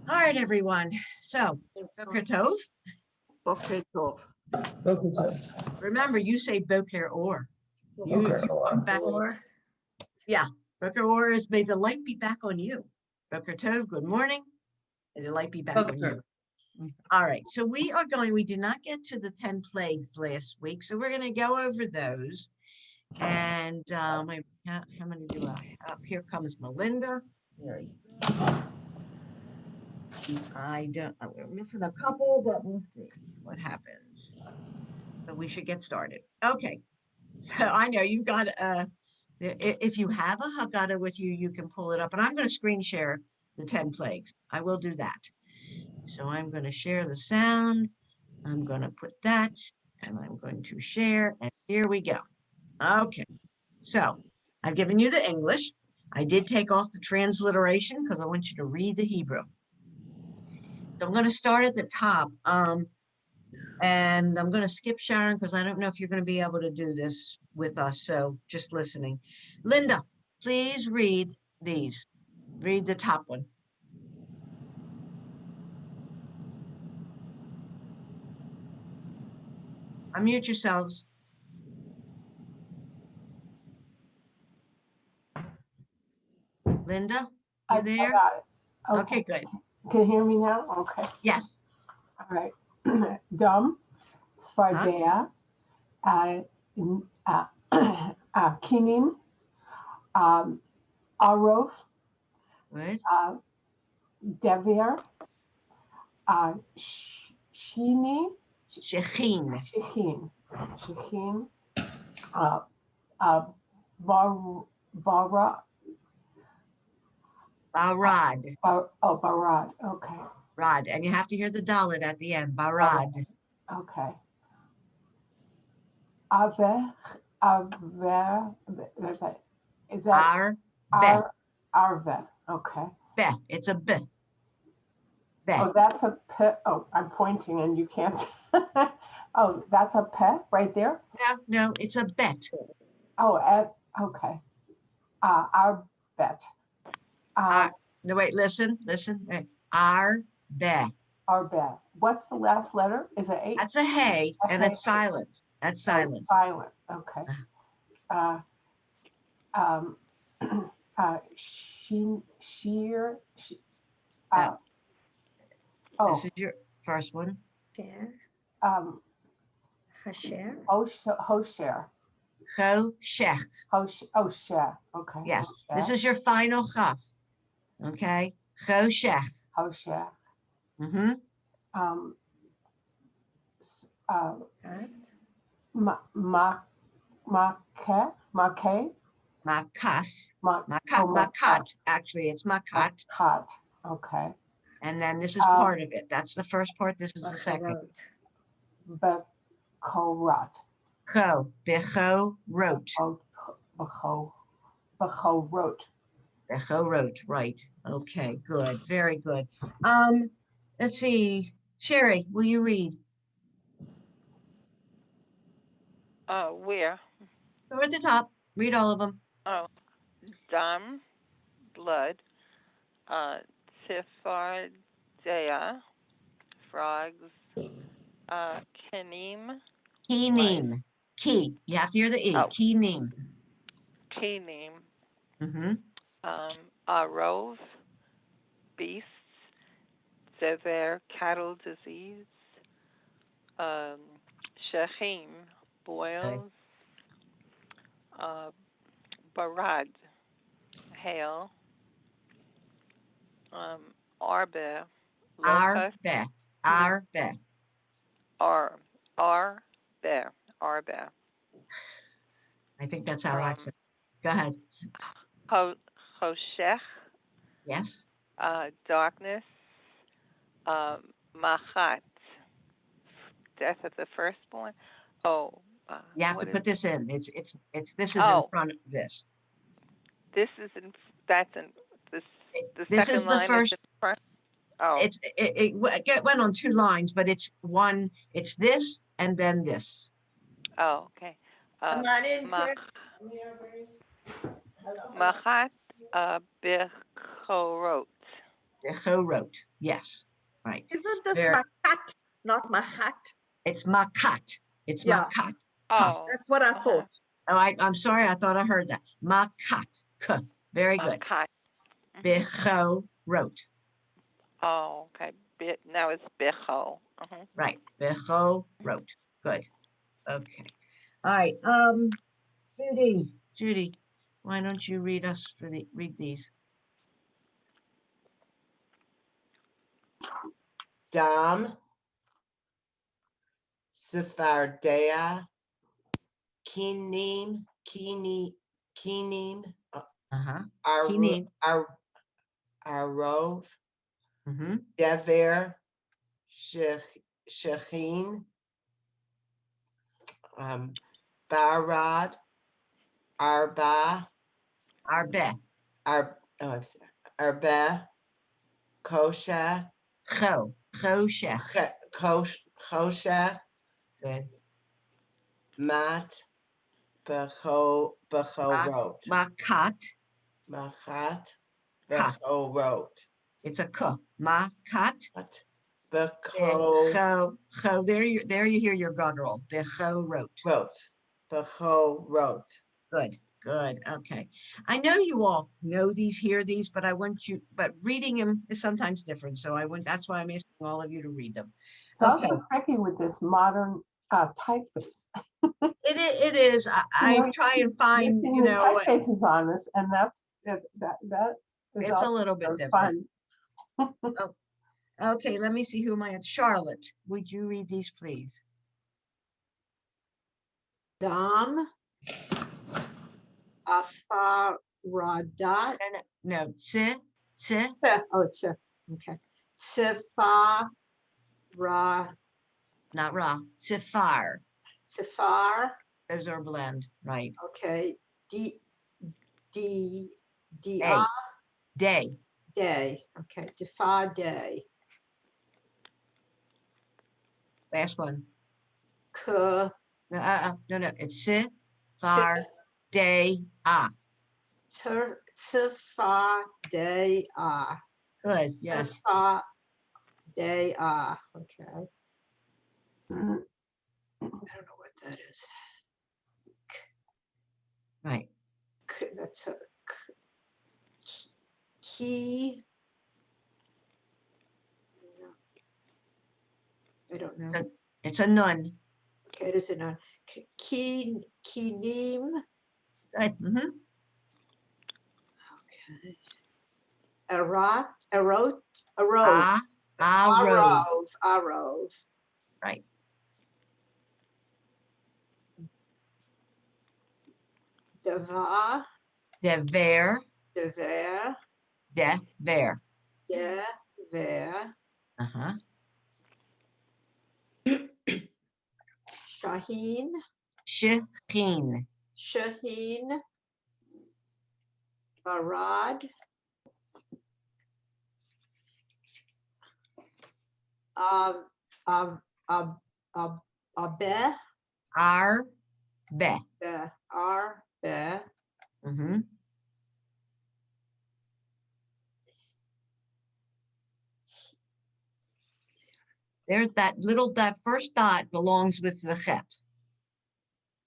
All right, everyone. So, Boker Tov. Boker Tov. Boker Tov. Remember, you say Boker Or. Boker You Or. come back. Yeah, Boker Or is may the light be back on you. Boker Tov, good morning. May the light be back on you. All right, so we did not get to the 10 plagues last week, so we're going to go over those. And how many do I have? Here comes Melinda. There you go. We're missing a couple, but we'll see what happens. So we should get started. Okay. So I know you've got, if you have a Haggadah with you, you can pull it up. And I'm going to screen share the 10 plagues. I will do that. So I'm going to share the sound. I'm going to put that, and I'm going to share. And here we go. Okay. So I've given you the English. I did take off the transliteration because I want you to read the Hebrew. So I'm going to start at the top. And I'm going to skip Sharon because I don't know if you're going to be able to do this with us. So just listening. Linda, please read these. Read the top one. Unmute yourselves. Linda, you there? I got it. Okay, good. Can you hear me now? Okay. Yes. All right. Dom, Svardea, Kinim, Arov, Good. Devir, Shini, Shechin. Shechin, Bara, Barad. Barad. Okay. Rad. And you have to hear the dalet at the end. Barad. Okay. There's a, is that Arve? Okay. Be. It's a B. Be. Oh, that's a P. Oh, I'm pointing and you can't. Oh, that's a P right there? No, it's a bet. Oh, okay. Our bet. No, wait, listen. Our be. Our bet. What's the last letter? Is it eight? That's a hey, and it's silent. That's silent. Oh, silent. Okay. Sheer. This is your first one. Hosher. Choshech. Hosher. Okay. Yes. This is your final chaf. Okay. Choshech. Hosher. Mm-hmm. Makas. Makat. Actually, it's makat. Makat. Okay. And then this is part of it. That's the first part. This is the second. Bechorat. Becho wrote. Becho wrote. Becho wrote. Right. Okay. Good. Very good. Let's see. Sherry, will you read? Where? Go at the top. Read all of them. Oh, dam, blood. Tifardea, frogs. Kenim. Kenim. Key. You have to hear the E. Oh. Kenim. Kenim. Mm-hmm. Arov, beasts. Zever, cattle disease. Shechim, boils. Barad, hail. Arbe, locust. Arbe. Arbe. I think that's our accent. Go ahead. Choshech. Yes. Darkness. Machat. Death of the firstborn. Oh. You have to put this in. This is in front of this. This is in. That's in this. The this second is the line first. Is in front. Oh. It went on 2 lines, but it's one. It's this and then this. Oh, okay. Come on in, Chris. Machat bechorot. Becho wrote. Yes, right. Isn't this There- makat, not mahat? It's makat. It's Yeah. makat. Oh. That's what I uh-huh. thought. Oh, I'm sorry. I thought I heard that. Makat. K. Very good. Okay. Mhm. Becho wrote. Oh, okay. Now it's Becho. Uh-huh. Right. Becho wrote. Good. Okay. All right. Judy, why don't you read these? Dam, Sephardea, Kinim, Uh-huh. Arov, Kinim. Arov, Mm-hmm. Dever, Shechin, Barad, Arba, Arbe. Arbe, Kosha, Choshech. Kosha, Good. Mat, Becho wrote. Makat. Machat, Ha. Becho wrote. It's a k. Makat. Becho Becho. There you hear your guttural. Becho wrote. Becho wrote. Good. Good. Okay. I know you all know these, hear these, but but reading them is sometimes different. So that's why I'm asking all of you to read them. It's also tricky with this modern typeface. It is. I try and find, The typefaces on this, and that is it's also a little bit different. fun. Okay, let me see who am I at. Charlotte, would you read these, please? Dam, Afaradat. No, tse. Oh, it's okay. Sefar, Not ra. Sefar. Sefar. Those are blend, right? Okay. D, Day. day. Okay. Defa day. Last one. K. No. It's far day Tefa day Good. Yes. Tefa day okay. I don't know what that is. Right. That's a key. I don't know. It's a nun. Okay, it is a nun. Kinim. Good. Mm-hmm. Okay. Arot. Arov. Arov. Right. Deva. Dever. Dever. Dever. Dever. Uh-huh. Shaheen. Shechin. Shaheen. Barad. Abe. Arbe. Arbe. Mm-hmm. There's that first dot belongs with the chet.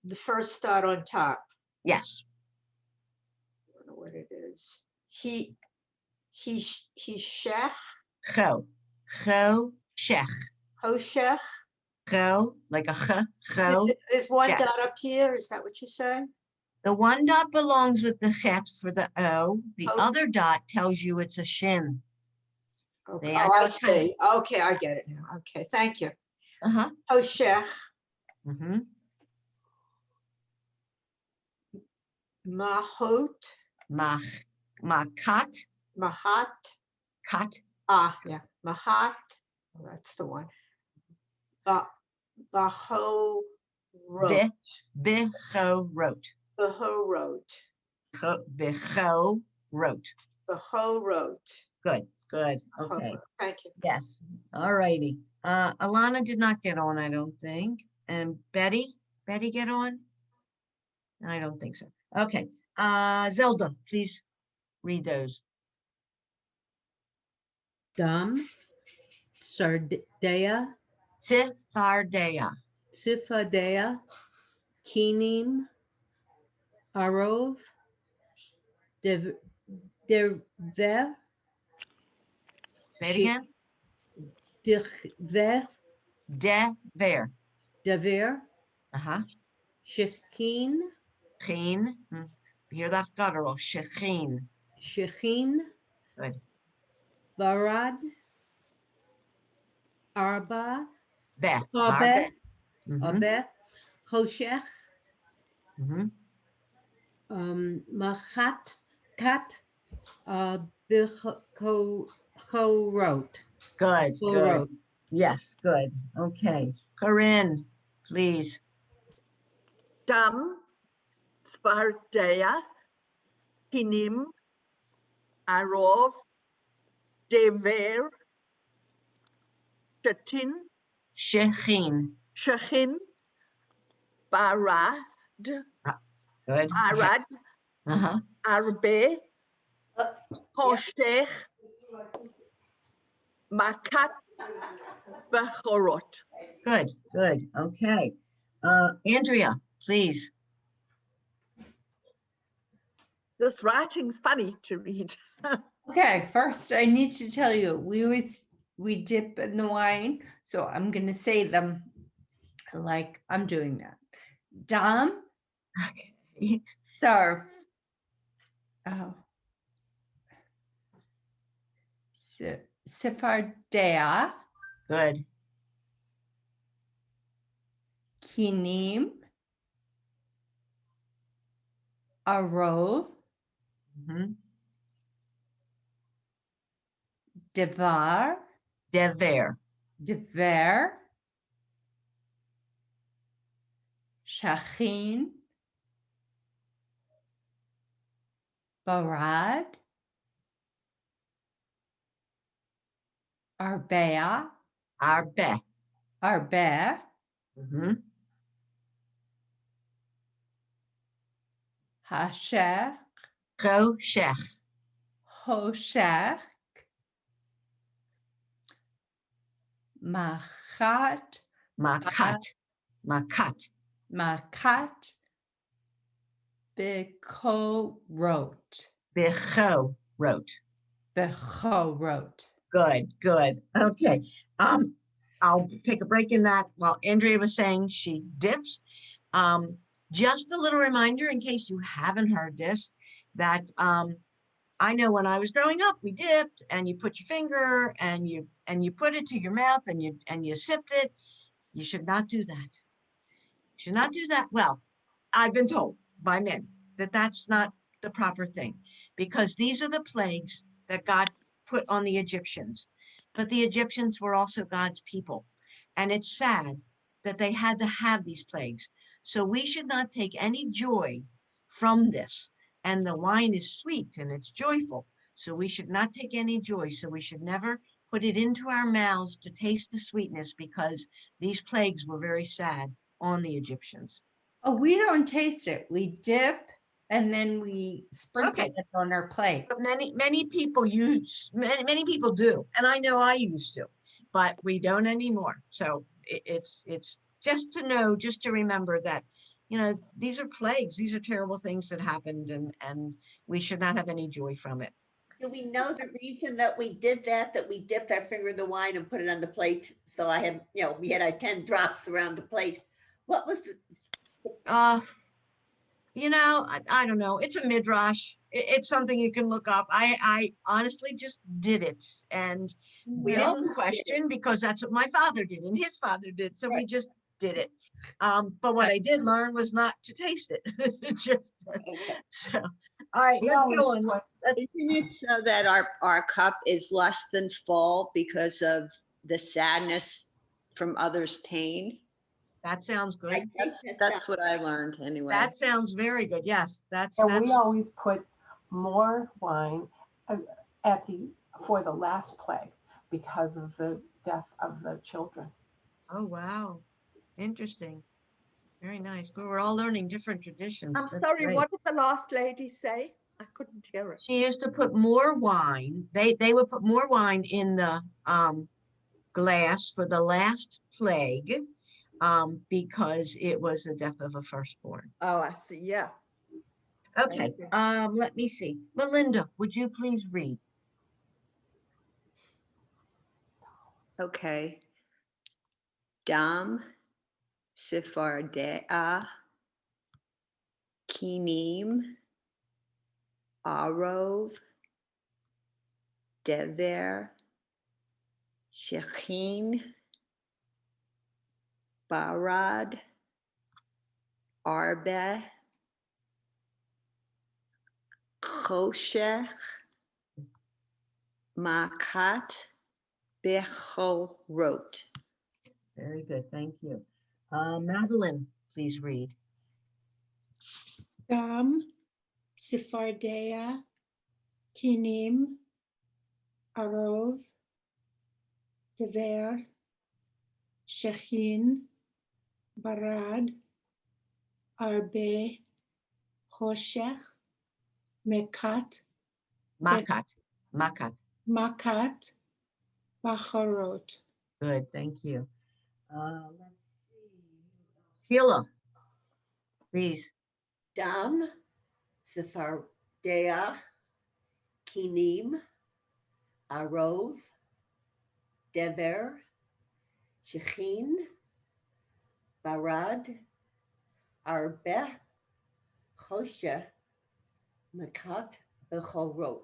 The first dot on top. Yes. I don't know what it is. He shech. Cho shech. Hoshech. Cho, like a cho. There's one shech. dot up here. Is that what you're saying? The one dot belongs with the chet for the O. The Oh. other dot tells you it's a shin. Okay. I Oh, know I it's kind of- see. Okay, I get it now. Okay, thank you. Uh-huh. Hoshech. Mm-hmm. Mahot. Makat. Mahat. Kat. Yeah. Mahat. Oh, that's the one. Baho wrote. Becho wrote. Baho wrote. Becho wrote. Baho wrote. Good. Okay. Thank you. Yes. All righty. Alana did not get on, I don't think. And Betty get on? I don't think so. Okay. Zelda, please read those. Dam, Sardea, Sifardea. Sifadea, Kinim, Arov, Dev, Dervev, Say it again. Dichvev, Dever. Dever, Uh-huh. Shechin, Chin. Hear that guttural. Shechin. Shechin, Good. Barad, Arba, Be. Abe, Mm-hmm. Abe, Hoshech, Mm-hmm. Machat, Kat, Bichorot. Good. Good. Yes. Good. Okay. Corinne, please. Dam, Svardea, Hinim, Arov, Dever, Shatin, Shechin. Shechin, Barad, Good. Arad, Uh-huh. Arbe, Hoshech, Makat, Bechorot. Good. Good. Okay. Andrea, please. This writing's funny to read. Okay, first I need to tell you, we dip in the wine, so I'm gonna say them like I'm doing that. Dam, Okay. Sarf, oh, Sefardea, Good. Kinim, Arov, Mm-hmm. Devar, Dever. Dever, Shachin, Barad, Arbea, Arbe. Arbe, Mm-hmm. Hashech, Choshech. Hoshech, Machat, Makat. Makat. Makat, Bekorot, Becho wrote. Bechorot. Good. Good. Okay. I'll take a break in that while Andrea was saying she dips. Just a little reminder in case you haven't heard this, that I know when I was growing up, we dipped and you put your finger and you put it to your mouth and you sipped it. You should not do that. You should not do that. Well, I've been told by many that that's not the proper thing, because these are the plagues that God put on the Egyptians. But the Egyptians were also God's people. And it's sad that they had to have these plagues. So we should not take any joy from this. And the wine is sweet and it's joyful. So we should not take any joy. So we should never put it into our mouths to taste the sweetness, because these plagues were very sad on the Egyptians. Oh, we don't taste it. We dip and then we sprinkle Okay. it on our plate. But many people many people do, and I know I used to, but we don't anymore. So it's just to know, just to remember that, these are plagues, these are terrible things that happened, and we should not have any joy from it. Do we know the reason that we did that we dipped our finger in the wine and put it on the plate? So I had, we had our 10 drops around the plate. What was the, I don't know. It's a midrash. It's something you can look up. I honestly just did it, and we We always didn't did question, because that's what my father did and his father did. So we Right. just did it. But what I did learn was not to taste it. Just okay. so. All right, We let's always go on. put- Isn't it so that our cup is less than full because of the sadness from others' pain? That sounds good. I think That's what I learned anyway. That sounds very good. Yes, that's And we always put more wine for the last plague because of the death of the children. Oh, wow. Interesting. Very nice. We're all learning different traditions. I'm That's sorry, great. what did the last lady say? I couldn't hear it. She used to put more wine. They would put more wine in the glass for the last plague because it was the death of a firstborn. Oh, I see. Yeah. Okay, Okay. let me see. Melinda, would you please read? Okay. Dam, Sifardea, Kinim, Arov, Dever, Shechin, Barad, Arbe, Choshech, Makat, Bechorot. Very good, thank you. Madeline, please read. Dam, Sifardea, Kinim, Arov, Dever, Shechin, Barad, Arbe, Hoshech, Mekat, Makat, Makat. Makat, Bacharot. Good, thank you. Let's see. Sheila, please. Dam, Sephardea, Kinim, Arov, Dever, Shechin, Barad, Arbe, Choshe, Makat, Bechorot.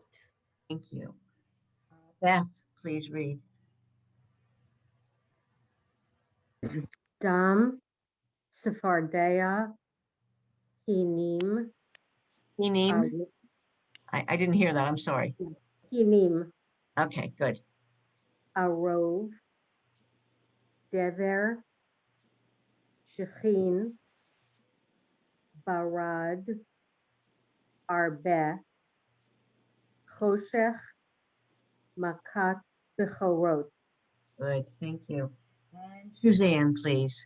Thank you. Beth, please read. Dam, Sephardea, Kinim, Hinim. I didn't hear that, I'm sorry. Kinim, Okay, good. Arov, Dever, Shechin, Barad, Arbe, Choshech, Makat, Bechorot. Good, thank you. And Suzanne, please.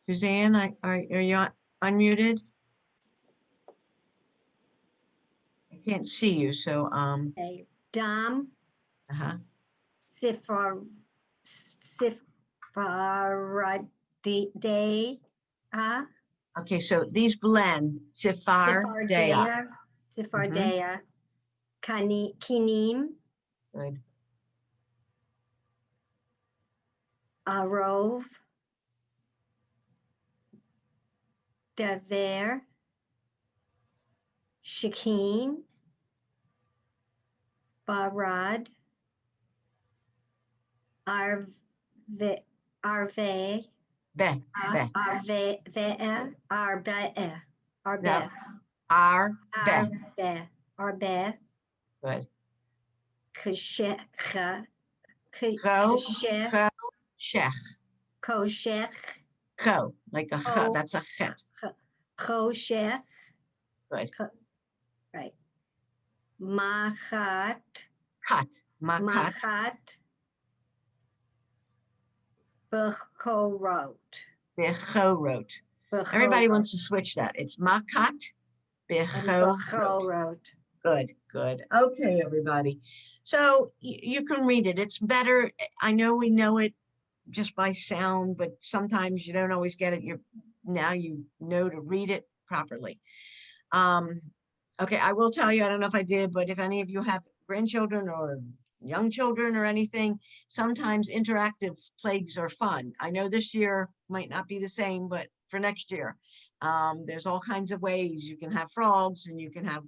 Suzanne, are you unmuted? I can't see you, so, Okay. Dam, uh-huh. Sifardea, Okay, so these blend, Sephardea. Sifardea, Kinim, Good, Arov, Dever, Shechin, Barad, Arve, Be, Arve, Be, Arbe, no, R, Be, Arbe, good. Koshecha, Go, Cho, Shech, Koshech, Cho, like a Ch, Oh. that's a Chet. Koshech, Good. right. Machat, Cut, Makat, Machat, Bechorot. Bechorot. Everybody wants to switch that. It's Makat, Bechorot. Bechorot. Good, good. Okay, everybody. So you can read it. It's better. I know we know it just by sound, but sometimes you don't always get it. Now you know to read it properly. Okay, I will tell you, I don't know if I did, but if any of you have grandchildren or young children or anything, sometimes interactive plagues are fun. I know this year might not be the same, but for next year, there's all kinds of ways. You can have frogs and you can have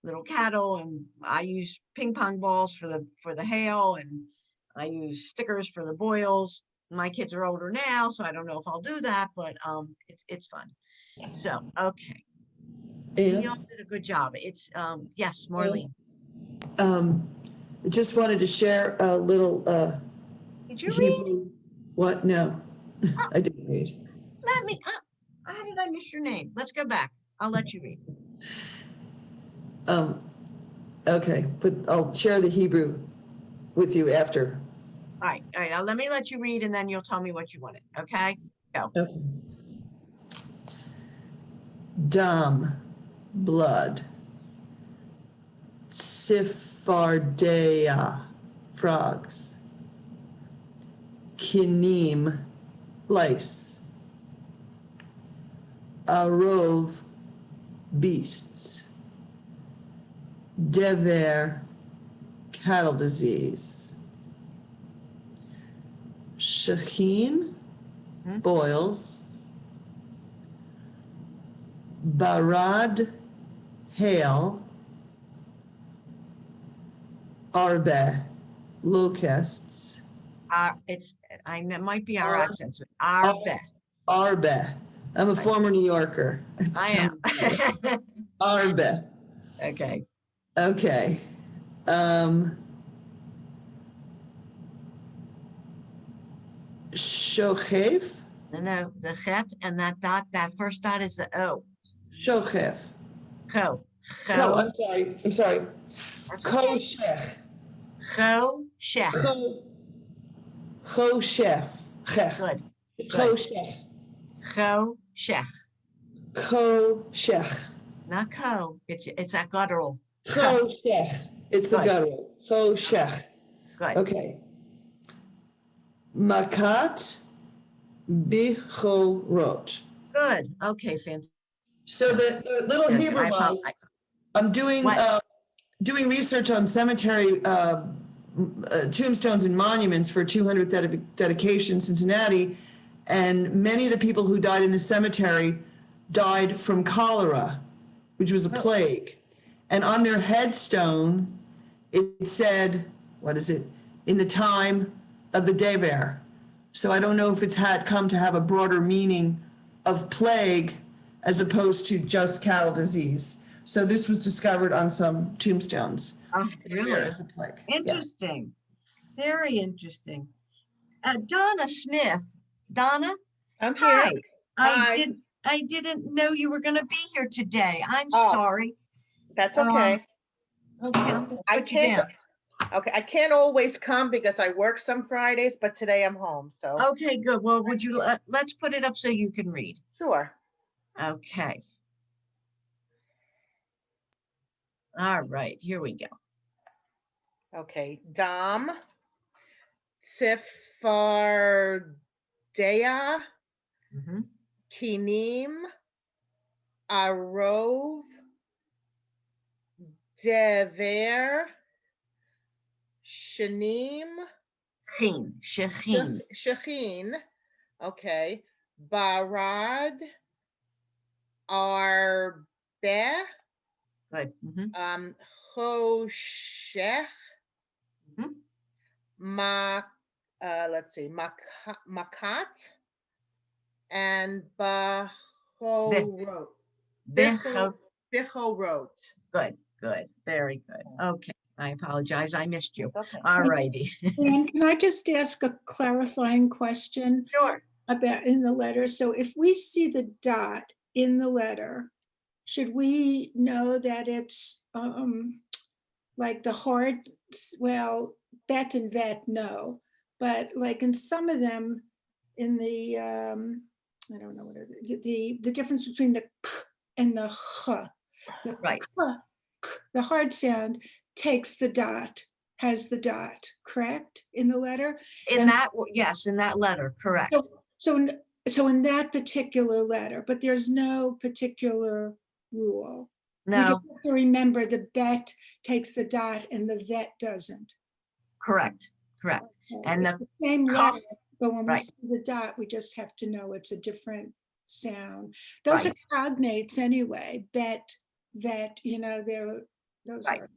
little cattle, and I use ping pong balls for the hail, and I use stickers for the boils. My kids are older now, so I don't know if I'll do that, but it's fun. So, okay. And You all did a good job. It's, yes, Marlene. just wanted to share a little Did you read? Hebrew. What? No, I didn't read. Let me, how did I miss your name? Let's go back. I'll let you read. Okay, but I'll share the Hebrew with you after. All right, now let me let you read and then you'll tell me what you wanted, okay? Go. Okay. Dam, blood. Tsifardea, frogs. Kinim, lice. Arov, beasts. Dever, cattle disease. Shechin, boils. Barad, hail. Arbe, locusts. That might be our accents. Arbe. Arbe. I'm a former New Yorker. I am. Arbe. Okay. Okay. Shochef. No, the chet and that dot, that first dot is the O. Shochef. Cho. No, I'm sorry. Koshech. Cho, shech. Koshech. Good. Koshech. Cho, shech. Koshech. Not ko, it's a guttural. Koshech. It's a guttural. Koshech. Good. Okay. Makat bichorot. Good. Okay, fantastic. So the little Hebrew mice, I'm doing research on cemetery tombstones and monuments for 200th dedication Cincinnati, and many of the people who died in the cemetery died from cholera, which was a plague. And on their headstone, it said, what is it? In the time of the Dever. So I don't know if it's come to have a broader meaning of plague as opposed to just cattle disease. So this was discovered on some tombstones. Oh, really? As a plague. Interesting. Yeah. Very interesting. Donna Smith. Donna? I'm here. Hi. Hi. I didn't know you were going to be here today. I'm sorry. That's okay. Okay, I'm going to put you down. Okay, I can't always come because I work some Fridays, but today I'm home, so. Okay, good. Well, would you, let's put it up so you can read. Sure. Okay. All right, here we go. Okay, Dam, Sifardea, Kinim, Arov, Dever, Shanim, Shechin, okay, Barad, Arbe, good. Choshech, let's see, Makat, and Bechorot. Bechorot. Good, very good. Okay, I apologize, I missed you. Okay. All righty. And can I just ask a clarifying question? Sure. About in the letter? So if we see the dot in the letter, should we know that it's like the hard, well, bet and vet, no, but like in some of them in the, I don't know what it is, the difference between the k and the ch, the right. The hard sound takes the dot, has the dot, correct, in the letter? Yes, in that letter, correct. So in that particular letter, but there's no particular rule. No. We just have to remember the bet takes the dot and the vet doesn't. Correct. Okay. And the same letter, but when we right. see the dot, we just have to know it's a different sound. Those are cognates anyway. Bet, vet, those are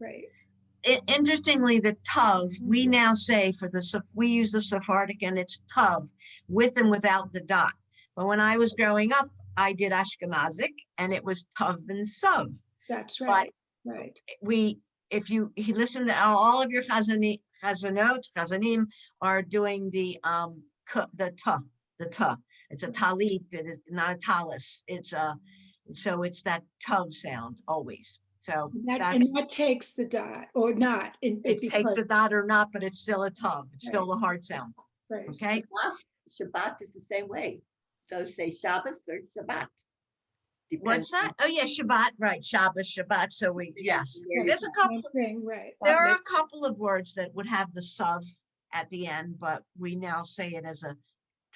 right. Interestingly, the tav, we now say we use the Sephardic and it's tav, with and without the dot. But when I was growing up, I did Ashkenazic and it was tav and sav. That's right. But if you listen to all of your chazanim are doing the ta. It's a talit, it is not a talis. So it's that tav sound always. So And that's, that takes the dot or not. it takes because- the dot or not, but it's still a tov. It's still a hard sound. Right. Okay. Shabbat is the same way. Those say Shabbos or Shabbat. What's that? Oh yeah, Shabbat, right? Shabbos, Shabbat. So yes, Right, there's a same couple. thing, right. There are a couple of words that would have the sav at the end, but we now say it as a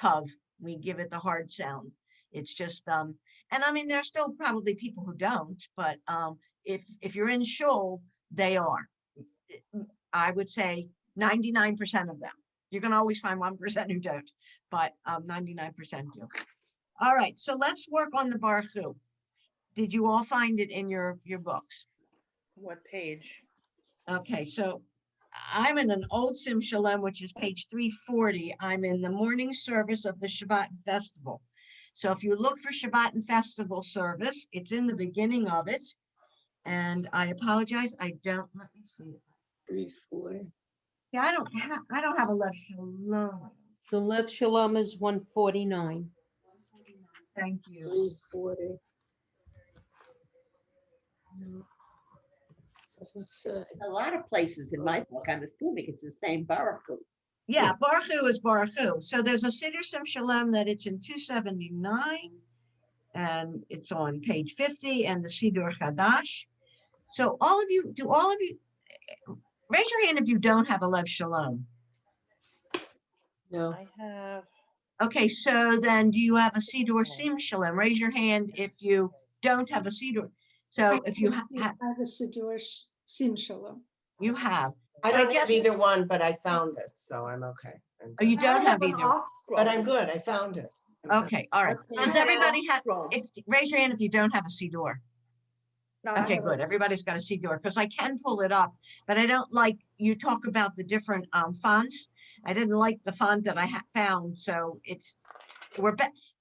tov. We give it the hard sound. It's just and I mean there's still probably people who don't, but if you're in shul, they are. I would say 99% of them. You're gonna always find 1% who don't, but 99% do. All right, so let's work on the Baruch Hu. Did you all find it in your books? What page? Okay, so I'm in an old Sim Shalom, which is page 340. I'm in the morning service of the Shabbat and Festival. So if you look for Shabbat and Festival service, it's in the beginning of it. And I apologize, I don't, let me see. 340. Yeah, I don't have a left Shalom. The left shalom is 149. Thank you. 340. No, doesn't say. A lot of places in my book, I'm assuming it's the same Baruch Hu. Yeah, Baruch Hu is Baruch Hu. So there's a Siddur Sim Shalom that it's in 279, and it's on page 50, and the Siddur Chadash. So all of you, raise your hand if you don't have a Lev Shalom. No. I have. Okay, so then do you have a Siddur Sim Shalom? Raise your hand if you don't have a Siddur. So if you have, I have a Siddur Sim Shalom. you have. I So don't guess- have either one, but I found it, so I'm okay. I'm Oh, you good. don't have either. But I'm good, I found it. I'm good. Okay, all right. Does everybody have, raise your hand if you don't have a Siddur. Okay, good. Everybody's got a Siddur, because I can pull it up, but I don't like, you talk about the different fonts. I didn't like the font that I found, so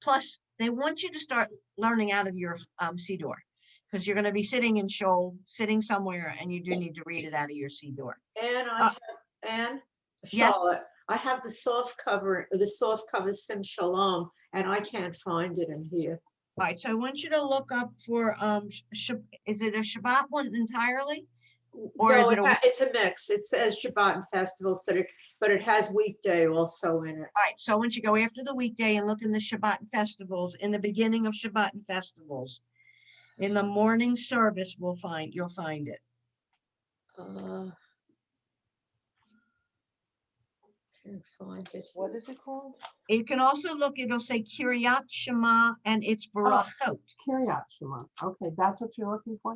plus they want you to start learning out of your Siddur, because you're going to be sitting in shul, sitting somewhere, and you do need to read it out of your Siddur. And yes? Charlotte, I have the soft cover Sim Shalom, and I can't find it in here. All right, so I want you to look up for, is it a Shabbat one entirely? Or No, is it it's a mix. It says Shabbat and festivals, but it has weekday also in it. All right, so once you go after the weekday and look in the Shabbat and festivals, in the beginning of Shabbat and festivals, in the morning service, you'll find it. Can't find it. What is it called? You can also look, it'll say Kiryat Shema and it's Barachot. Kiryat Shema. Okay, that's what you're looking for.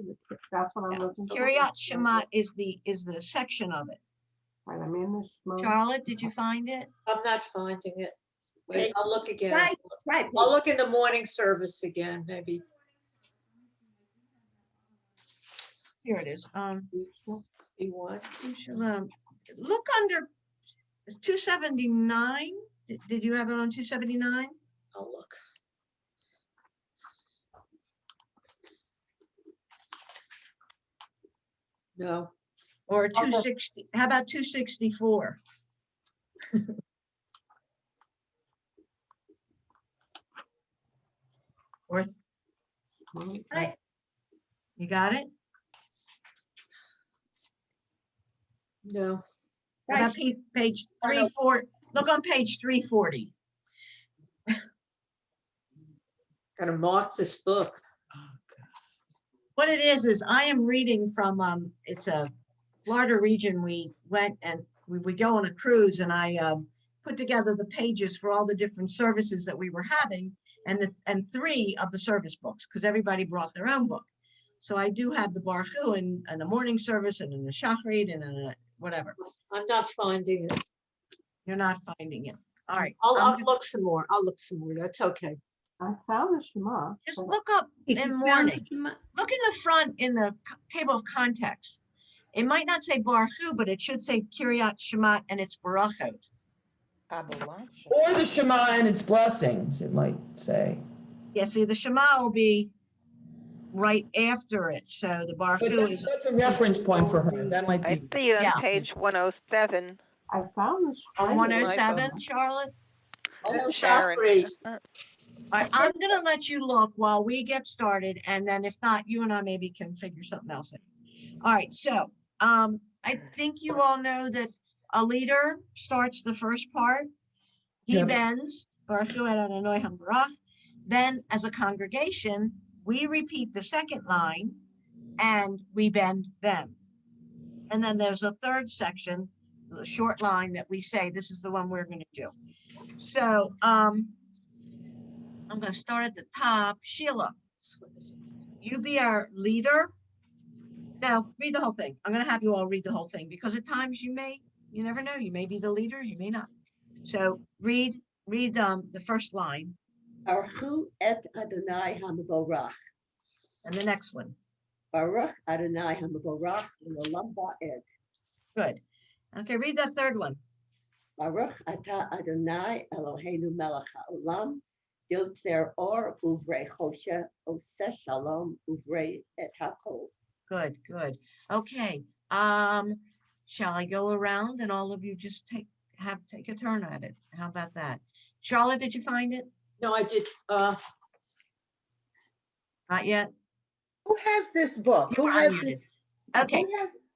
That's what I'm looking for. Kiryat Shema is the section of it. Right, I'm in this mode. Charlotte, did you find it? I'm not finding it. Wait, I'll look again. Right. I'll look in the morning service again, maybe. Here it is. B1. Look under 279. Did you have it on 279? I'll look. No. Or 260, how about 264? Or, Right. you got it? No. How about page 340? Look on page 340. Gotta mark this book. What it is I am reading from, it's a Florida region. We went and we go on a cruise, and I put together the pages for all the different services that we were having, and 3 of the service books, because everybody brought their own book. So I do have the Baruch Hu in a morning service and in the Shachrit and in a whatever. I'm not finding it. You're not finding it. All right. I'll look some more. That's okay. I found the Shema. Just look up in morning. Look in the front in the table of context. It might not say Baruch Hu, but it should say Kiryat Shema and it's Barachot. Or the Shema and its blessings, it might say. Yeah, see, the Shema will be right after it. So the Baruch But Hu is. that's a reference point for her. That might I be. see it Yeah. on page 107. I found this. 107, Charlotte? Oh, Sharon. Shachrit. All right, I'm gonna let you look while we get started, and then if not, you and I maybe can figure something else in. All right, so, I think you all know that a leader starts the first part. He Yep. bends, Baruch Hu Adonai Hambarach. Then as a congregation, we repeat the second line and we bend them. And then there's a third section, the short line that we say, this is the one we're gonna do. So, I'm gonna start at the top. Sheila, you be our leader. Now, read the whole thing. I'm gonna have you all read the whole thing because at times you never know, you may be the leader, you may not. So read the first line. Baruch Hu et Adonai HaMevorach. And the next one. Baruch Adonai HaMevorach L'olam va'ed. Good. Okay, read that third one. Baruch Ata Adonai Eloheinu Melech HaOlam Yotser Or Uvrei Choshe Oseh Shalom Uvrei Et HaKol. Good, good. Okay. Shall I go around and all of you just take a turn at it? How about that? Charlotte, did you find it? No, I did, Not yet? Who has this book? You Who are has unmuted. this? Okay.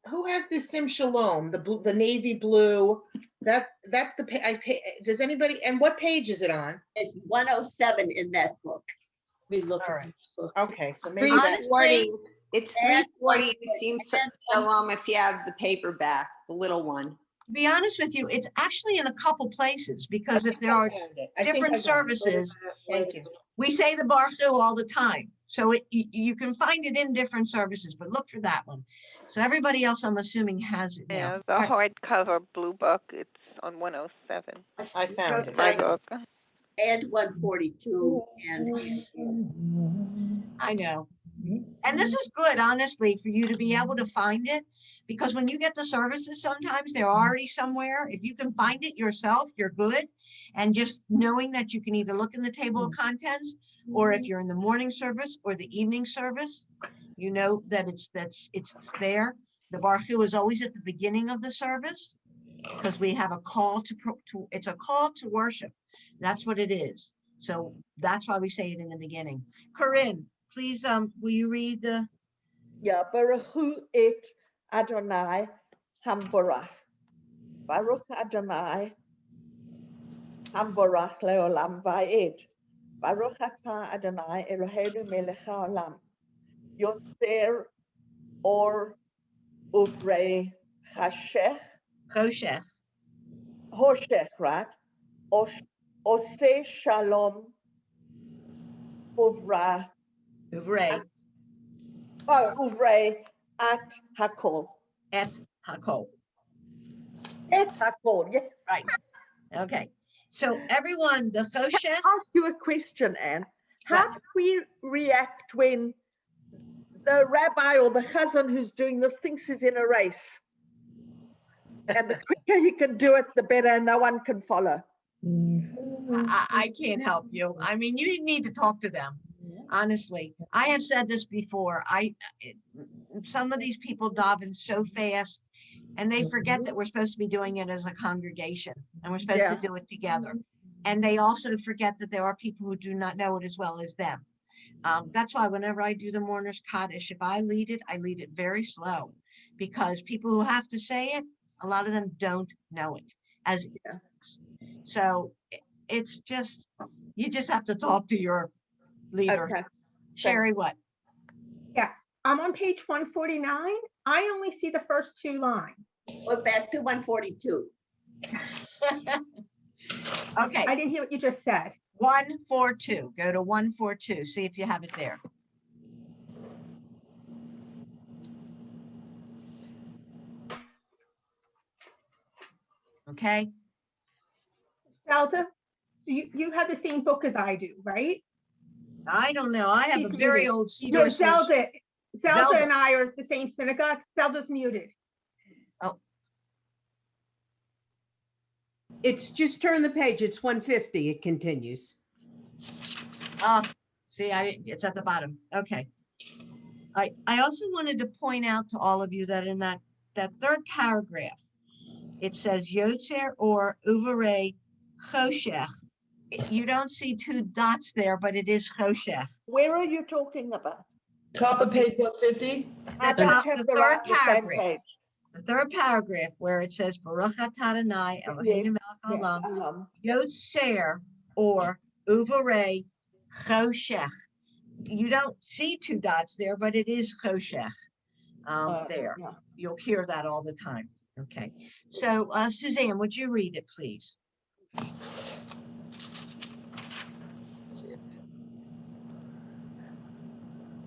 Who has this Sim Shalom, the navy blue? That's the does anybody, and what page is it on? It's 107 in that book. we look All at right. this book. Okay, so maybe Honestly, 340. It's and 340. It 140, seems and Shalom if you have the paperback, the little one. to be honest with you, it's actually in a couple places because if there I are found it. I think different I got it. services, Thank you. we say the Baruch Hu all the time. So you can find it in different services, but look for that one. So everybody else, I'm assuming, has it now. Yeah, All the right. hardcover blue book, it's on 107. I found it. My book. and 142 and I know. And this is good, honestly, for you to be able to find it, because when you get the services, sometimes they're already somewhere. If you can find it yourself, you're good. And just knowing that you can either look in the table of contents, or if you're in the morning service or the evening service, you know that it's there. The Baruch Hu is always at the beginning of the service because we have a call to it's a call to worship. That's what it is. So that's why we say it in the beginning. Corinne, please, will you read the? Yeah, Baruch Hu et Adonai Hamborach. Baruch Adonai Hamborach leolam va'ed. Baruch atah Adonai Eloheinu melech haolam. Yotser or uvrei chashech. Hoshech, right? Oseh shalom uvrei. Uvrei at hakol. Et hakol. Et hakol, yeah. Right. Okay. So everyone, the Can Choshech. I ask you a question, Anne? How do we react when the rabbi or the chazan who's doing this thinks he's in a race? And the quicker he can do it, the better, no one can follow. I can't help you. I mean, you need to talk to them. Honestly, I have said this before. Some of these people daven so fast and they forget that we're supposed to be doing it as a congregation and we're supposed to do it together. And they also forget that there are people who do not know it as well as them. That's why whenever I do the mourner's Kaddish, if I lead it very slow, because people who have to say it, a lot of them don't know it as so it's just, you just have to talk to your leader. Okay. Sherry, what? Yeah, I'm on page 149. I only see the first two lines. Go back to 142. Okay. I didn't hear what you just said. 142. Go to 142. See if you have it there. Okay. Zelda, so you have the same book as I do, right? I don't know. I have She's a very muted. old No, Zelda. Zelda and I are the same synagogue. Zelda's muted. Oh. It's just turn the page. It's 150. It continues. See, it's at the bottom. Okay. I also wanted to point out to all of you that in that third paragraph, it says Yotser or Uvarei Choshech You don't see two dots there, but it is choshech. Where are you talking about? Top of page 150? I The don't top- have the the third right, the same paragraph. page. The third paragraph where it says Baruch atah Adonai Eloheinu melech Yes, haolam Yotser or Uvarei choshech. You don't see two dots there, but it is choshech. There. yeah. You'll hear that all the time. Okay. So Suzanne, would you read it, please?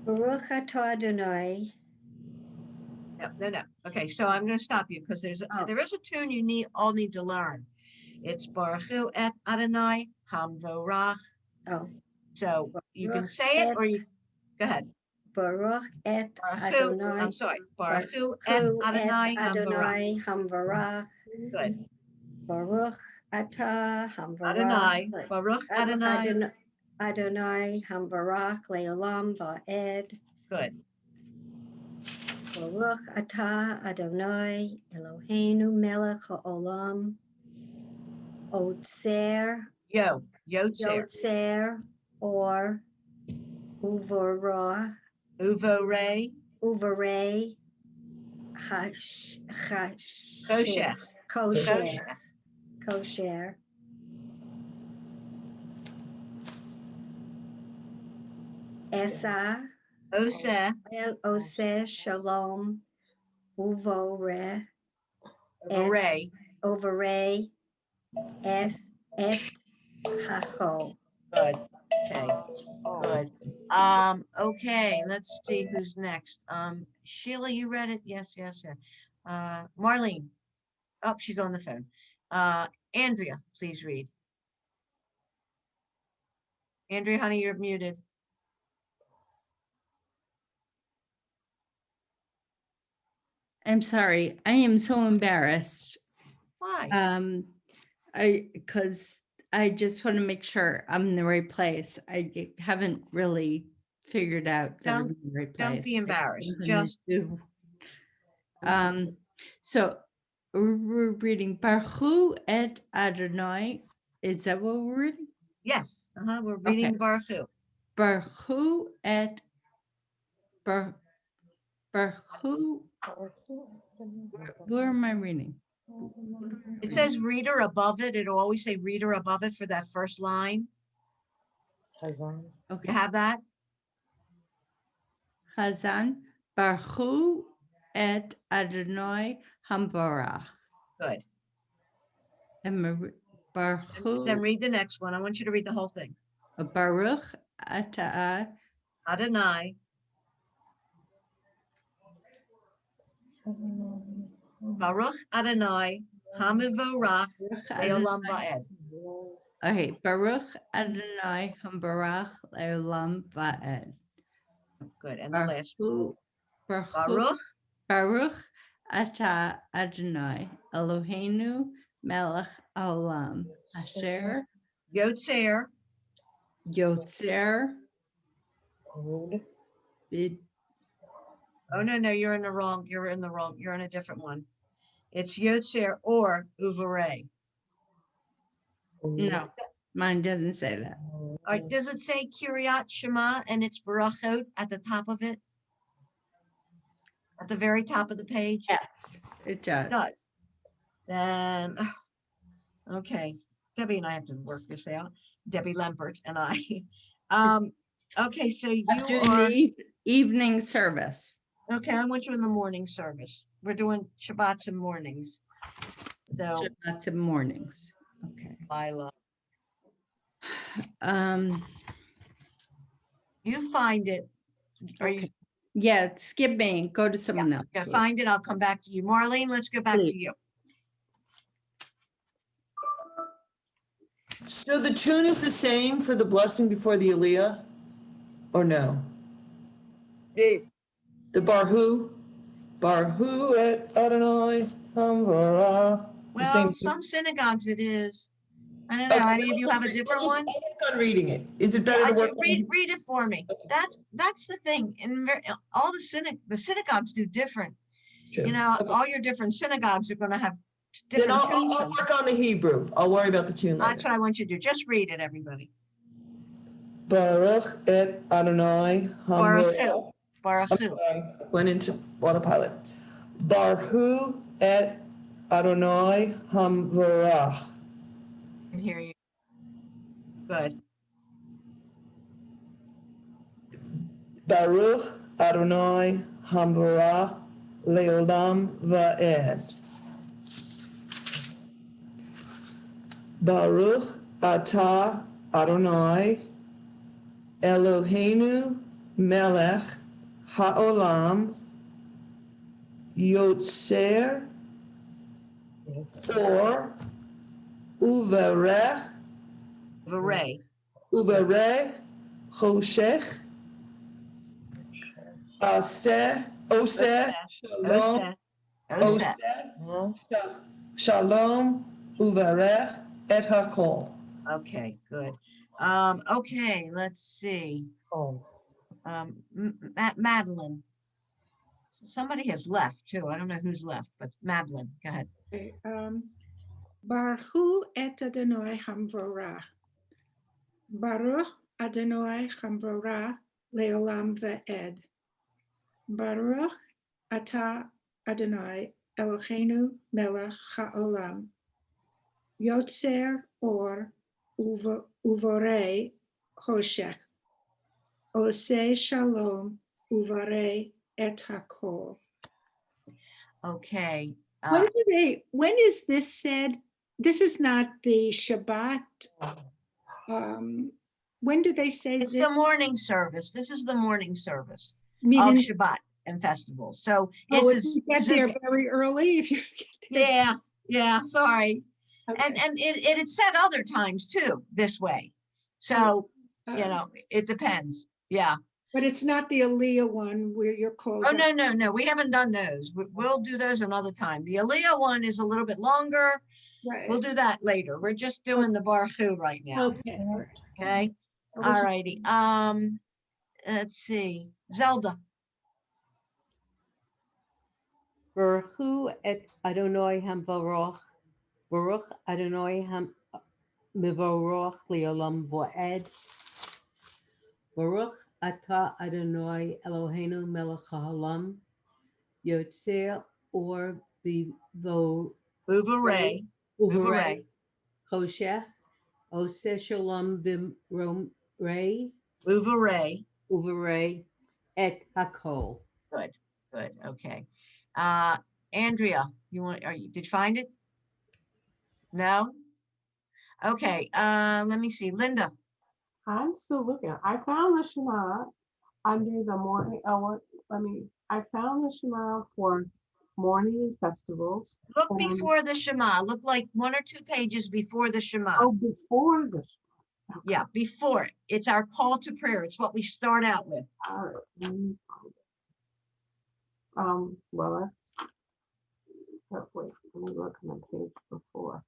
Baruch atah Adonai. No. Okay, so I'm going to stop you because there is a tune you all need to learn. It's Baruch Hu et Adonai Hamvorach. Oh. So you can say it, or you go ahead. Baruch et Baruch Hu, Adonai. I'm sorry. Baruch Hu et Adonai Hamvorach. Hamvorach. Good. Baruch atah Hamvorach. Adonai. Baruch Adonai. Adonai Hamvorach leolam va'ed. Good. Baruch atah Adonai Eloheinu melech haolam. Yotser. Yotser or Uvorah. Uvorei. Uvorei. Koshech. Kosher. Esa. Oseh Shalom. Uvoreh. Uvorei. Et Hacho. Good. Okay. Good. Okay, let's see who's next. Sheila, you read it? Yes. Marlene. Oh, she's on the phone. Andrea, please read. Andrea, honey, you're muted. I'm sorry. I am so embarrassed. Why? Because I just want to make sure I'm in the right place. I haven't really figured out that I'm in the right place. Don't be embarrassed. So we're reading Baruch Hu et Adonai. Is that what we're reading? Yes. We're reading Baruch Hu. Baruch Hu et Baruch Hu. Where am I reading? It says reader above it. It'll always say reader above it for that first line. Okay. You have that? Hazan. Baruch Hu et Adonai Hamvorach. Good. Baruch Hu. Then read the next one. I want you to read the whole thing. Baruch atah Adonai. Baruch Adonai Hamivorach Leolam Va'ed. Okay, Baruch Adonai Hamvorach Leolam Va'ed. Good, and the last one. Baruch atah Adonai Eloheinu melech haolam asher Yotser. Oh no, you're in the wrong. You're in a different one. It's Yotser or Uvarei. No, mine doesn't say that. Does it say Kiryat Shema and it's Barachot at the top of it? At the very top of the page? Yes, it does. It does. Then, okay, Debbie and I have to work this out. Debbie Lempert and I. Okay, so you are the evening service. Okay, I want you in the morning service. We're doing Shabbats and mornings. So Shabbats and mornings. Okay. Lila. You find it. Are you? Yeah, skip me and go to someone else. Yeah, find it. I'll come back to you. Marlene, let's go back to you. So the tune is the same for the blessing before the Aliyah, or no? Yes. The Baruch et Adonai Hamvorach. Well, some synagogues it is. I don't know. Any of you have a different one? I'll work on reading it. Is it better to work read it for me? That's the thing. In all the synagogues do different. True. You know, all your different synagogues are going to have Then different I'll tombstones. work on the Hebrew. I'll worry about the tune That's later. what I want you to do. Just read it, everybody. Baruch et Adonai Baruch Hamvorach. Hu. Baruch I'm Hu. sorry, went into autopilot. Baruch et Adonai Hamvorach. Can hear you. Good. Baruch Adonai Hamvorach Leolam Va'ed. Baruch Atah Adonai Eloheinu Melech Haolam Yotser or Uvarech Choshech Oseh Shalom Shalom Uvarech et Hakol. Okay, good. Okay, let's see. Madeline. Somebody has left too. I don't know who's left, but Madeline, go ahead. Okay, Baruch et Adonai Hamvorah. Baruch Adonai Hamvorah Leolam Ve'ed. Baruch Atah Adonai Eloheinu Melech HaOlam. Yotser Or Uvorei Hoshech. Oseh Shalom Uvorei et Hakol. Okay. When is this said? This is not the Shabbat. When do they say It's this? the morning service. This is the morning service of Meaning- Shabbat and festivals. So Oh, this if is you get there very early, if you get there. yeah, sorry. Okay. And it's said other times too, this way. So, you know, it depends. Yeah. But it's not the Aliyah one where you're called. Oh, no. We haven't done those. We'll do those another time. The Aliyah one is a little bit longer. Right. We'll do that later. We're just doing the Baruch Hu right now. Okay. Okay. All righty. Let's see. Zelda. Baruch et Adonai Hamvorach. Baruch Adonai Mivorach Leolam Voed. Baruch Atah Adonai Eloheinu Melech HaOlam. Yotzer Or Uvarei. Choshech Oseh Shalom Vimromrei. Uvarei et Hakol. Good. Okay. Andrea, did you find it? No? Okay, let me see. Linda. I'm still looking. I found the Shema under the morning. I found the Shema for morning and festivals. Look before the Shema. Look like 1 or 2 pages before the Shema. Oh, before the Shema. Yeah, before it. It's our call to prayer. It's what we start out with. All right, let me find it. Well, wait, let me look on the page before.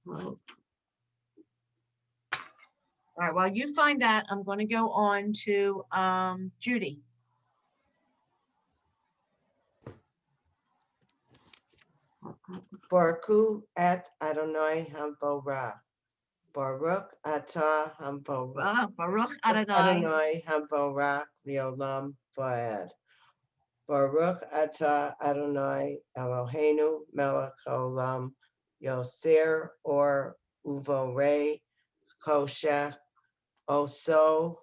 Oh. All right, while you find that, I'm going to go on to Judy. Baruch et Adonai Hamvorach. Baruch Atah Hamvorach. Baruch Adonai Hamvorach Leolam Vaed. Baruch Atah Adonai Eloheinu Melech HaOlam. Yotser Or Uvorei Choshech Oseh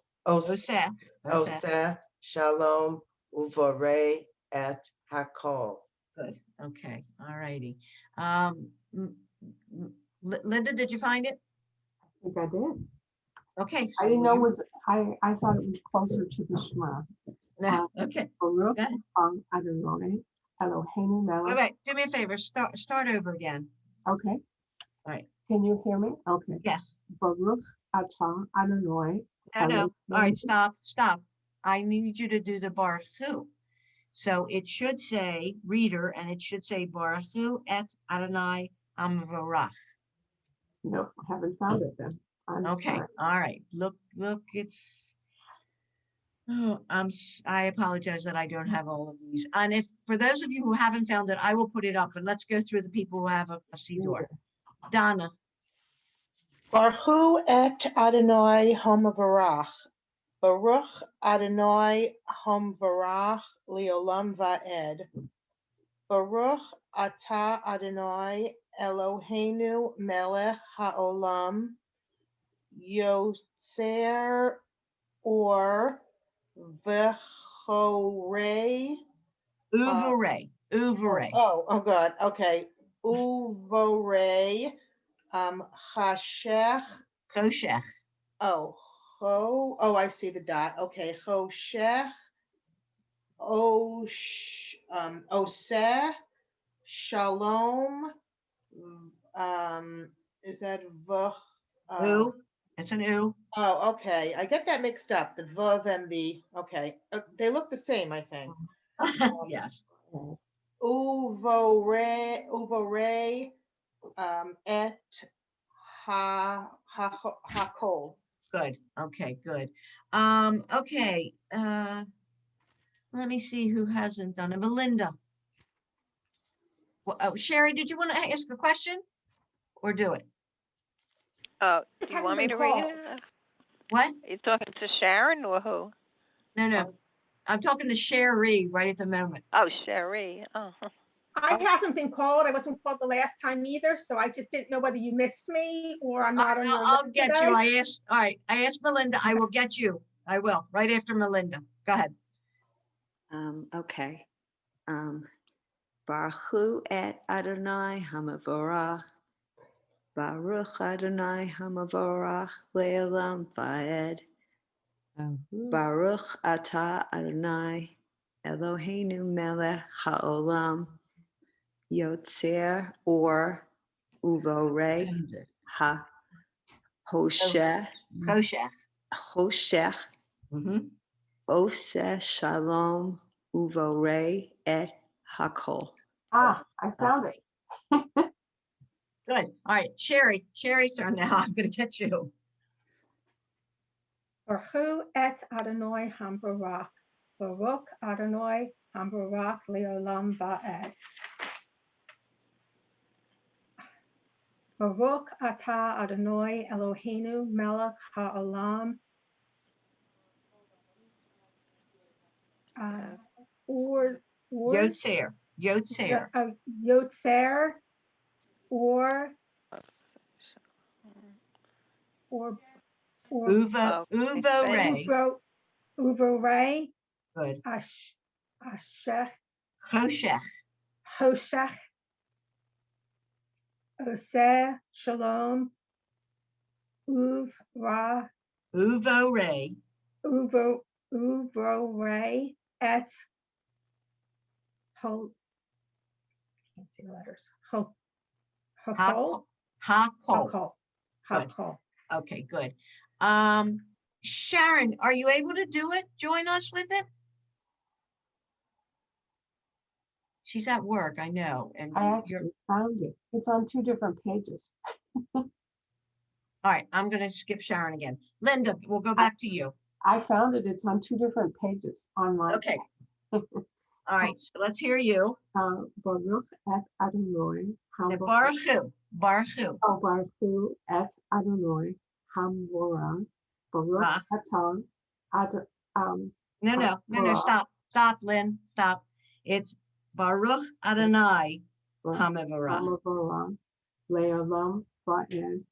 Shalom Uvorei et Hakol. Good. Okay. All righty. Linda, did you find it? I think I did. Okay. I didn't know it was, I thought it was closer to the Shema. No, okay. Baruch Adonai Eloheinu Melech. Wait, do me a favor. Start over again. Okay. All right. Can you hear me? Okay. Yes. Baruch Atah Adonai. No. All right, stop. I need you to do the Baruch Hu. So it should say reader, and it should say Baruch Hu et Adonai Hamvorach. Nope, haven't found it then. I'm okay. sorry. All right. Look, it's Oh, I apologize that I don't have all of these. And if, for those of you who haven't found it, I will put it up, but let's go through the people who have a Siddur. Donna, Baruch et Adonai Hamavarach. Baruch Adonai Hamavarach Leolam Va'ed. Baruch Atah Adonai Eloheinu Melech HaOlam Yotser Or V'chorei. Uvare. Oh, God. Okay. Uvorei Chashech. Choshech. Oh, I see the dot. Okay. Choshech. Oseh. Shalom. Is that Vuh? U. It's an U. Oh, okay. I get that mixed up. The Vuv and the, okay. They look the same, I think. Yes. Uvore, et hakol. Good. Okay, good. Okay. Let me see who hasn't done it. Melinda. Well, oh, Sherry, did you want to ask a question or do it? Oh, Just do you haven't want me been to read called. it? What? Are you talking to Sharon or who? No. I'm talking to Sherry right at the moment. Oh, Sherry. Oh. I haven't been called. I wasn't called the last time either, so I just didn't know whether you missed me or I'm not on your I'll list get today. you. All right. I asked Melinda. I will get you. I will, right after Melinda. Go ahead. Okay. Baruch et Adonai Hamavorach. Baruch Adonai Hamavorach Le'olam Va'ed. Baruch Atah Adonai Eloheinu Melech HaOlam Yotser Or Uvorei HaHoshech Oseh Shalom Uvorei et Hakol. I found it. Good. All right. Sherry's turn now. I'm going to get you. Baruch et Adonai Hambarach. Baruch Adonai Hambarach Leolam Va'ed. Baruch Atah Adonai Eloheinu Melech HaOlam. Yotser. Yotser Uvorei. Good. Ashech. Choshech. Oseh Shalom. Uvorei et Hol. Can't see the letters. Hakol. Okay, good. Sharon, are you able to do it? Join us with it? She's at work, I know. And I actually found it. It's on 2 different pages. All right, I'm going to skip Sharon again. Linda, we'll go back to you. I found it. It's on 2 different pages online. Okay. All right, so let's hear you. Baruch et Adonai. Baruch. Oh, Baruch et Adonai Hamvorah. Baruch atah No, stop, Lynn, stop. It's Baruch Adonai Hamavarach. Le'olam Va'ed.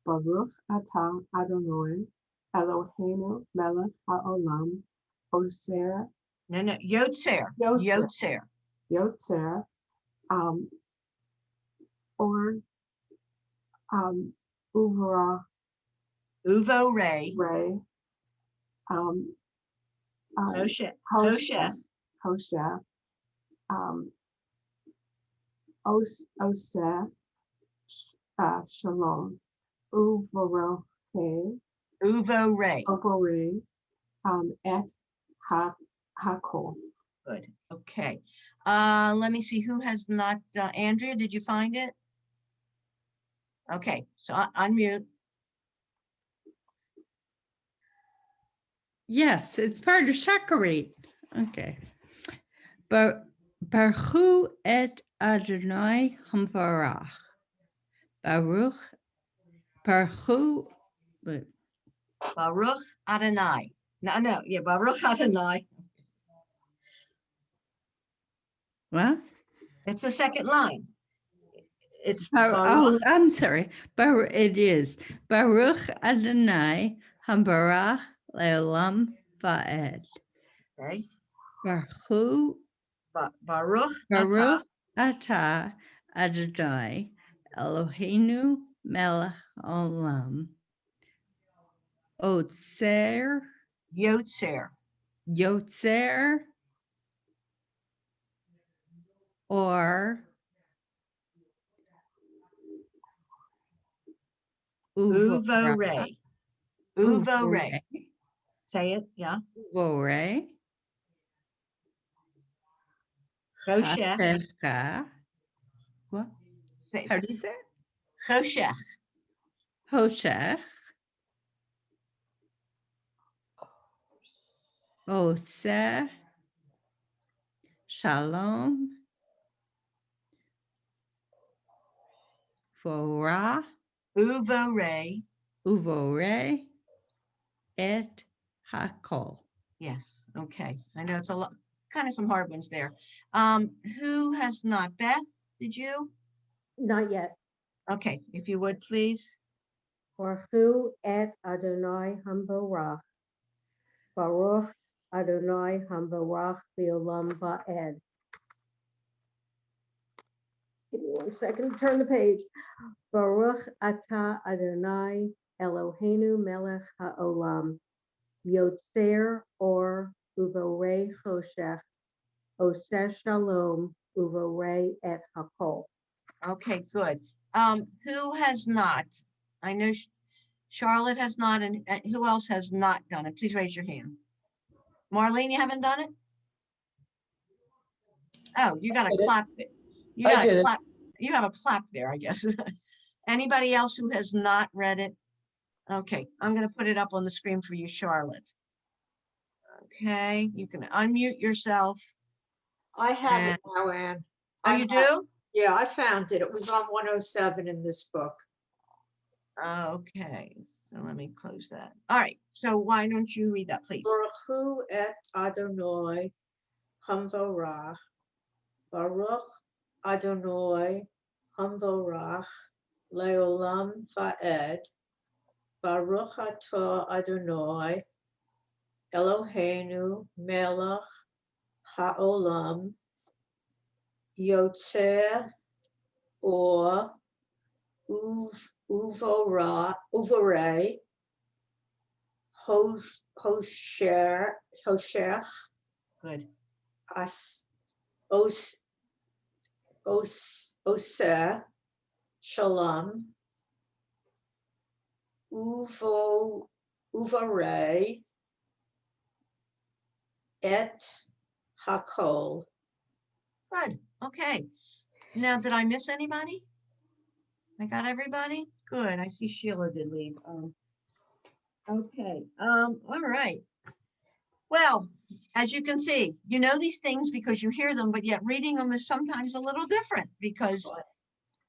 Baruch atah Adonai Eloheinu Melech HaOlam Oser. Yotser. Or Uvorei. Hoshech. Oseh Shalom. Uvorei. Et Hakol. Good. Okay. Let me see who has not. Andrea, did you find it? Okay. So unmute. Yes, it's part of Shacharit. Okay. Baruch et Adonai Hamvarach. Baruch wait, Baruch Adonai. No, yeah, Baruch Adonai. what? It's the second line. It's Oh, Baruch. I'm sorry. It is Baruch Adonai Hambarach Leolam Va'ed. Okay. Baruch Baruch Baruch Atah. Atah Adonai Eloheinu Melech Olam Yotser Yotser. or Uvorei. Uvorei. Say it, yeah. Uvorei. Choshech. Hatecha. What? How do you say it? Choshech. Hoshech. Oseh. Shalom. Vorah. Uvorei. Uvorei. Et hakol. Yes, okay. I know it's a lot, kind of some hard ones there. Who has not? Beth, did you? Not yet. Okay, if you would, please. Baruch et Adonai Hamvarach. Baruch Adonai Hamvarach Leolam Va'ed. Give me 1 second to turn the page. Baruch Atah Adonai Eloheinu Melech HaOlam. Yotser or Uvorei Choshech. Oseh Shalom Uvorei et Hakol. Okay, good. Who has not? I know Charlotte has not, and who else has not done it? Please raise your hand. Marlene, you haven't done it? Oh, you got a clap. You got a clap. You have a clap there, I guess. Anybody else who has not read it? Okay, I'm going to put it up on the screen for you, Charlotte. Okay, you can unmute yourself. I have it now, Anne. Oh, you do? Yeah, I found it. It was on 107 in this book. Okay, so let me close that. All right, so why don't you read that, please? Baruch et Adonai Hamvarach. Baruch Adonai Hamvarach Leolam Va'ed. Baruch atah Adonai Eloheinu Melech HaOlam Yotser or Uvorei Hoshech. Good. Oseh Shalom Uvorei et Hakol. Good. Okay. Now, did I miss anybody? I got everybody? Good. I see Sheila did leave. Okay. All right. Well, as you can see, you know these things because you hear them, but yet reading them is sometimes a little different because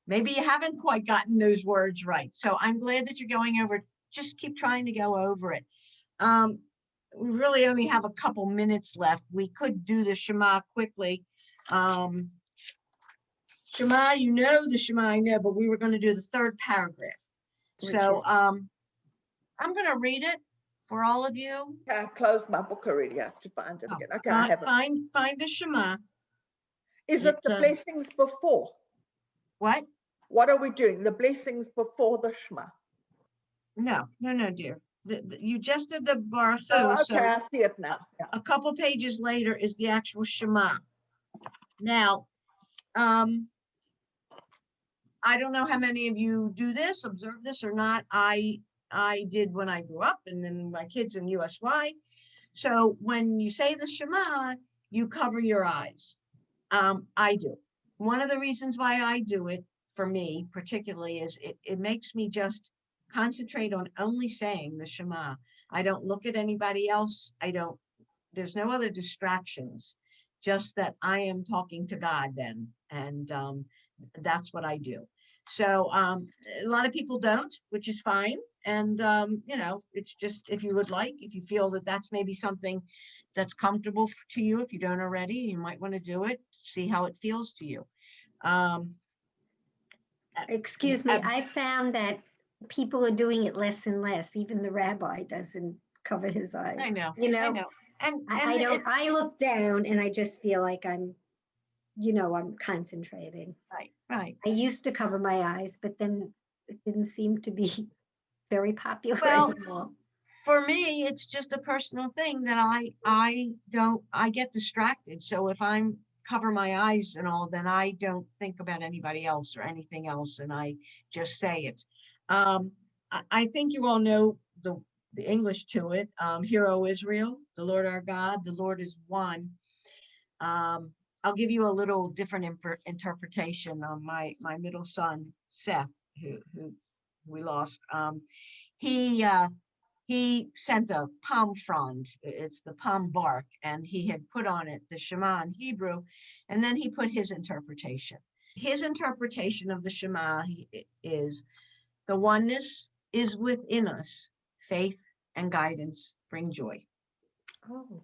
maybe you haven't quite gotten those words right. So I'm glad that you're going over. Just keep trying to go over it. We really only have a couple minutes left. We could do the Shema quickly. Shema, you know the Shema, I know, but we were going to do the third paragraph. So I'm going to read it for all of you. Okay, I closed my book already. I have to find it again. Okay, I have it. Find the Shema. Is it the blessings before? What? What are we doing? The blessings before the Shema? No, dear. You just did the Baruch. Oh, okay, so I see it now. Yeah. A couple pages later is the actual Shema. Now, I don't know how many of you do this, observe this or not. I did when I grew up, and then my kids in USY. So when you say the Shema, you cover your eyes. I do. One of the reasons why I do it, for me particularly, is it makes me just concentrate on only saying the Shema. I don't look at anybody else. There's no other distractions, just that I am talking to God then. And that's what I do. So a lot of people don't, which is fine. And, it's just, if you would like, if you feel that that's maybe something that's comfortable to you, if you don't already, you might want to do it, see how it feels to you. Excuse me, I found that people are doing it less and less. Even the rabbi doesn't cover his eyes. I know. I know. And I don't, I look down and I just feel like I'm concentrating. Right. I used to cover my eyes, but then it didn't seem to be very popular Well, anymore. for me, it's just a personal thing that I get distracted. So if I'm cover my eyes and all, then I don't think about anybody else or anything else. And I just say it. I think you all know the English to it. Hear, O Israel, the Lord our God, the Lord is one. I'll give you a little different interpretation on my middle son, Seth, who we lost. He sent a palm frond. It's the palm bark, and he had put on it the Shema in Hebrew, and then he put his interpretation. His interpretation of the Shema is, the oneness is within us. Faith and guidance bring joy. Oh.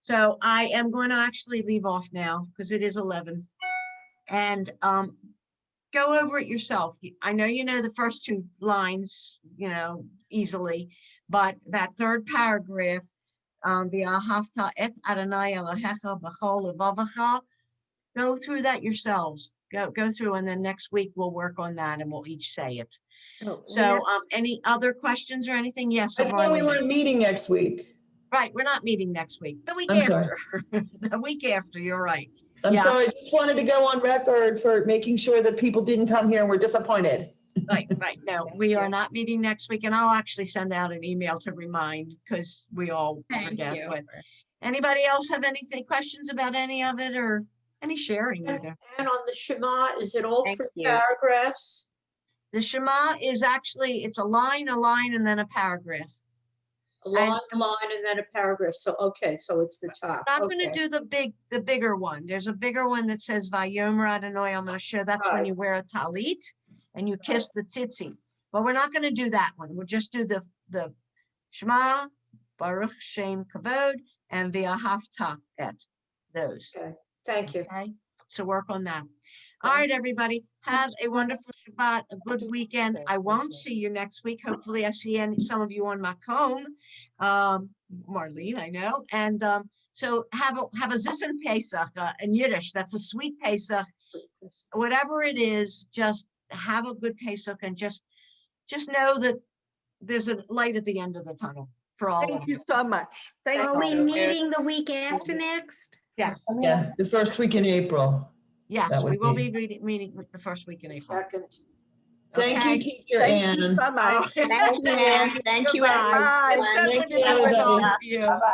So I am going to actually leave off now because it is 11, and go over it yourself. I know you know the first two lines, easily, but that third paragraph, V'ahavta et Adonai Elohecha b'chol levavecha, go through that yourselves. Go through, and then next week we'll work on that, and we'll each say it. Oh, So, any other questions or anything? Yes. I thought we weren't meeting next week. Right, we're not meeting next week. The week I'm after. The week after. You're right. I'm sorry, I just wanted to go on record for making sure that people didn't come here and were disappointed. Right. No, we are not meeting next week, and I'll actually send out an email to remind, because we all forget. But anybody else have anything, questions about any of it, or any sharing either? And on the Shema, is it all Thank 3 you. paragraphs? The Shema is actually, it's a line, and then a paragraph. A line, and then a paragraph. So, okay, so it's the top. I'm going to Okay. do the bigger one. There's a bigger one that says Vayomer Adonai. I'm going to show that's when you wear a talit and you kiss the tzitzit. But we're not going to do that one. We'll just do the Shema, Baruch Shem Kavod, and V'ahavta et. Those. Okay. Thank you. Okay. So work on that. All right, everybody. Have a wonderful Shabbat, a good weekend. I won't see you next week. Hopefully I see some of you on my comb. Marlene, I know. And so have a Zissen Pesach in Yiddish. That's a sweet Pesach. Whatever it is, just have a good Pesach, and just know that there's a light at the end of the tunnel for all of you. Thank you so much. Thank Are we you. meeting the week after next? Yes. Yeah, the first week in April. Yes, That would we will be- be meeting with the first week in April. Second. Thank Okay. you, Teacher Thank you Ann. so much. Thank you, Ann. Thank you, Goodbye. everyone. It's so Thank good to you, be with all everybody. of you.